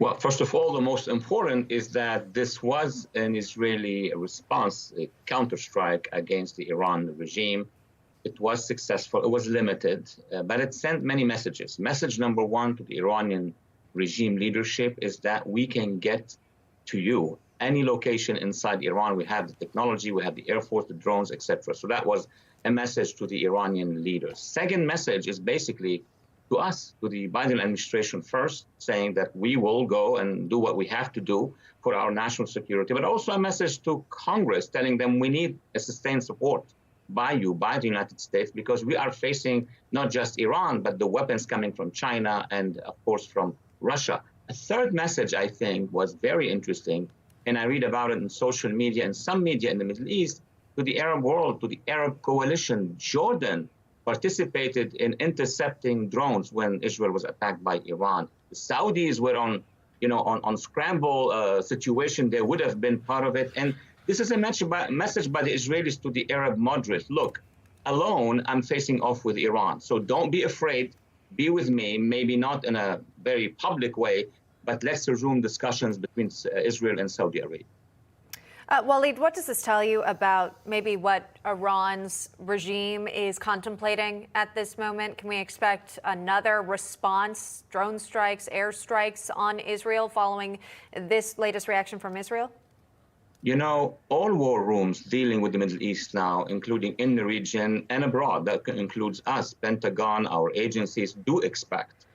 Well, first of all, the most important is that this was an Israeli response, a counterstrike against the Iran regime. It was successful. It was limited, but it sent many messages. Message number one to the Iranian regime leadership is that we can get to you any location inside Iran. We have the technology, we have the air force, the drones, etc. So that was a message to the Iranian leaders. Second message is basically to us, to the Biden administration first, saying that we will go and do what we have to do for our national security, but also a message to Congress telling them we need a sustained support by you, by the United States, because we are facing not just Iran, but the weapons coming from China and, of course, from Russia. A third message, I think, was very interesting, and I read about it in social media and some media in the Middle East, to the Arab world, to the Arab coalition. Jordan participated in intercepting drones when Israel was attacked by Iran. The Saudis were on scramble situation. They would have been part of it. And this is a message by the Israelis to the Arab moderates. Look, alone, I'm facing off with Iran. So don't be afraid. Be with me, maybe not in a very public way, but let's resume discussions between Israel and Saudi Arabia. Walid, what does this tell you about maybe what Iran's regime is contemplating at this moment? Can we expect another response, drone strikes, air strikes on Israel following this latest reaction from Israel? You know, all war rooms dealing with the Middle East now, including in the region and abroad, that includes us, Pentagon, our agencies, do expect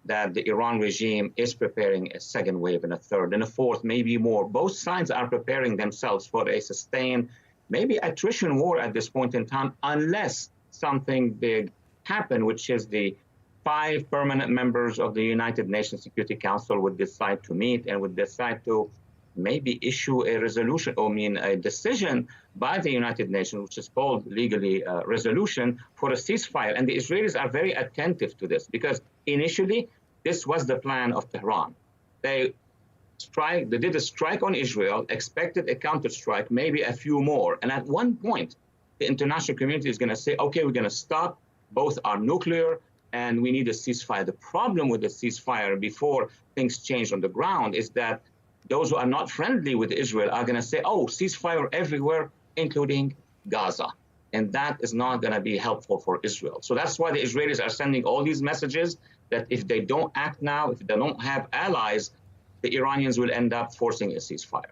that the Iran regime is preparing a second wave and a third and a fourth, maybe more. Both sides are preparing themselves for a sustained, maybe attrition war at this point in time, unless something big happens, which is the 5 permanent members of the United Nations Security Council would decide to meet and would decide to maybe issue a resolution, a decision by the United Nations, which is called legally a resolution for a ceasefire. And the Israelis are very attentive to this because initially this was the plan of Tehran. They did a strike on Israel, expected a counterstrike, maybe a few more. And at one point, the international community is going to say, okay, we're going to stop both our nuclear and we need a ceasefire. The problem with the ceasefire before things change on the ground is that those who are not friendly with Israel are going to say, oh, ceasefire everywhere, including Gaza. And that is not going to be helpful for Israel. So that's why the Israelis are sending all these messages that if they don't act now, if they don't have allies, the Iranians will end up forcing a ceasefire.